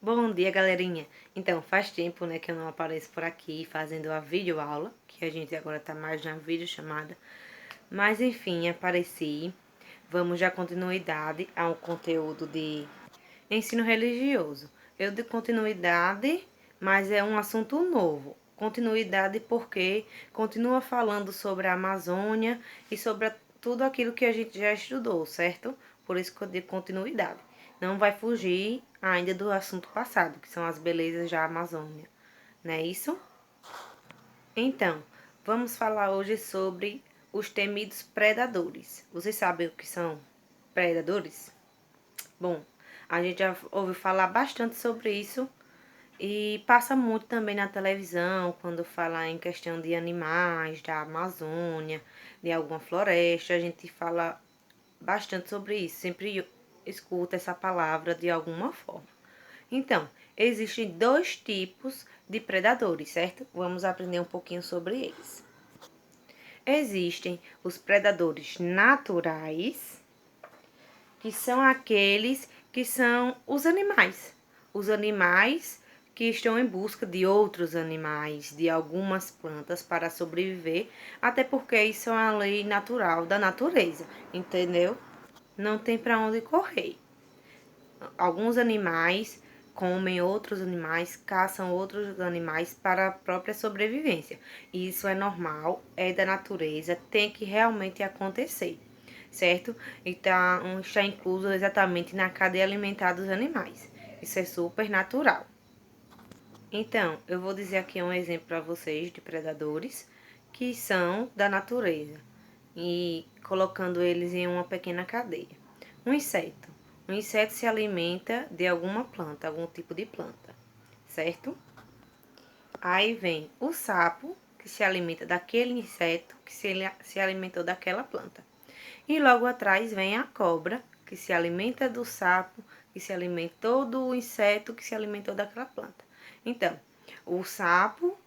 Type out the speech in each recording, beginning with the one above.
Bom dia, galerinha. Então, faz tempo, né, que eu não apareço por aqui fazendo a videoaula, que a gente agora tá mais na videochamada. Mas, enfim, apareci. Vamos dar continuidade ao conteúdo de ensino religioso. Eu de continuidade, mas é um assunto novo. Continuidade porque continua falando sobre a Amazônia e sobre tudo aquilo que a gente já estudou, certo? Por isso que eu digo continuidade. Não vai fugir ainda do assunto passado, que são as belezas da Amazônia, não é isso? Então, vamos falar hoje sobre os temidos predadores. Vocês sabem o que são predadores? Bom, a gente já ouviu falar bastante sobre isso e passa muito também na televisão, quando fala em questão de animais, da Amazônia, de alguma floresta, a gente fala bastante sobre isso, sempre escuta essa palavra de alguma forma. Então, existem dois tipos de predadores, certo? Vamos aprender um pouquinho sobre eles. Existem os predadores naturais, que são aqueles que são os animais. Os animais que estão em busca de outros animais, de algumas plantas para sobreviver, até porque isso é uma lei natural da natureza, entendeu? Não tem para onde correr. Alguns animais comem outros animais, caçam outros animais para a própria sobrevivência. E isso é normal, é da natureza, tem que realmente acontecer, certo? Então, está incluso exatamente na cadeia alimentar dos animais. Isso é super natural. Então, eu vou dizer aqui um exemplo para vocês de predadores que são da natureza e colocando eles em uma pequena cadeia. Um inseto. Um inseto se alimenta de alguma planta, algum tipo de planta, certo? Aí vem o sapo, que se alimenta daquele inseto que se alimentou daquela planta. E logo atrás vem a cobra, que se alimenta do sapo, que se alimentou do inseto que se alimentou daquela planta. Então, o sapo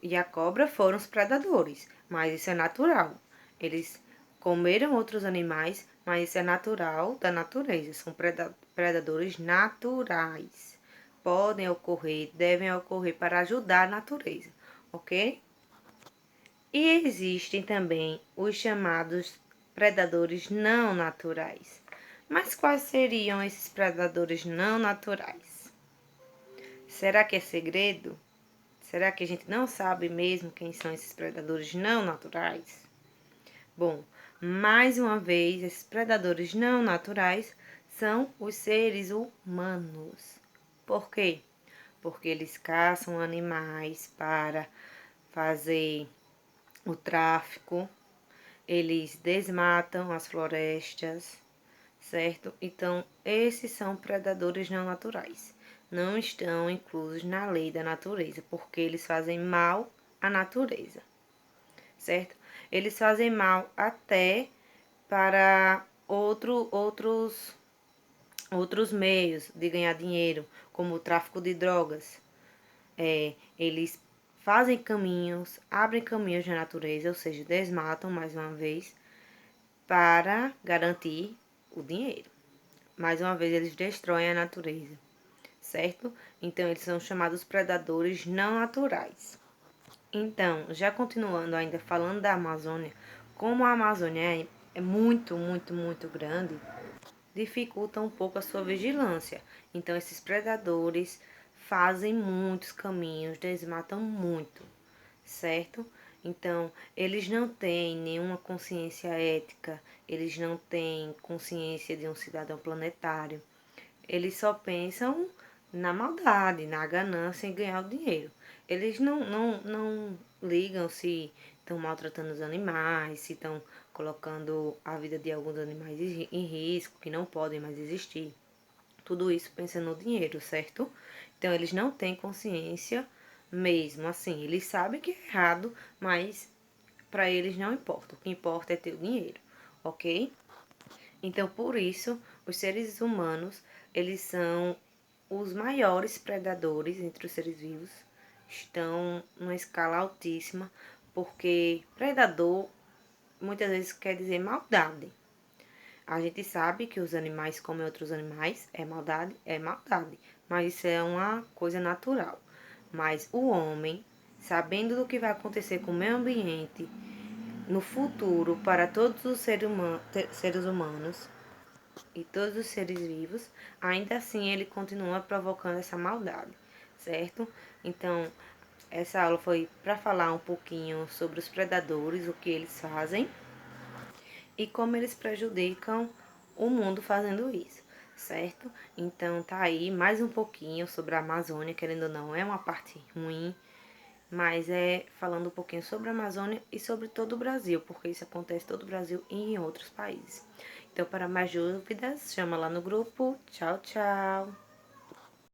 e a cobra foram os predadores, mas isso é natural. Eles comeram outros animais, mas isso é natural da natureza. São predadores naturais. Podem ocorrer, devem ocorrer para ajudar a natureza, ok? E existem também os chamados predadores não naturais. Mas quais seriam esses predadores não naturais? Será que é segredo? Será que a gente não sabe mesmo quem são esses predadores não naturais? Bom, mais uma vez, esses predadores não naturais são os seres humanos. Por quê? Porque eles caçam animais para fazer o tráfico, eles desmatam as florestas, certo? Então, esses são predadores não naturais. Não estão inclusos na lei da natureza, porque eles fazem mal à natureza, certo? Eles fazem mal até para outros meios de ganhar dinheiro, como o tráfico de drogas. Eles fazem caminhos, abrem caminhos na natureza, ou seja, desmatam mais uma vez, para garantir o dinheiro. Mais uma vez, eles destroem a natureza, certo? Então, eles são chamados predadores não naturais. Então, já continuando ainda falando da Amazônia, como a Amazônia é muito, muito, muito grande, dificulta um pouco a sua vigilância. Então, esses predadores fazem muitos caminhos, desmatam muito, certo? Então, eles não têm nenhuma consciência ética, eles não têm consciência de um cidadão planetário. Eles só pensam na maldade, na ganância em ganhar o dinheiro. Eles não ligam se estão maltratando os animais, se estão colocando a vida de alguns animais em risco, que não podem mais existir. Tudo isso pensando no dinheiro, certo? Então, eles não têm consciência mesmo, assim, eles sabem que é errado, mas para eles não importa. O que importa é ter o dinheiro, ok? Então, por isso, os seres humanos, eles são os maiores predadores entre os seres vivos. Estão numa escala altíssima, porque predador muitas vezes quer dizer maldade. A gente sabe que os animais comem outros animais, é maldade, mas isso é uma coisa natural. Mas o homem, sabendo do que vai acontecer com o meio ambiente no futuro para todos os seres humanos e todos os seres vivos, ainda assim ele continua provocando essa maldade, certo? Então, essa aula foi para falar um pouquinho sobre os predadores, o que eles fazem e como eles prejudicam o mundo fazendo isso, certo? Então tá aí mais um pouquinho sobre a Amazônia, querendo ou não, é uma parte ruim, mas é falando um pouquinho sobre a Amazônia e sobre todo o Brasil, porque isso acontece em todo o Brasil e em outros países. Então, para mais dúvidas, chama lá no grupo. Tchau, tchau!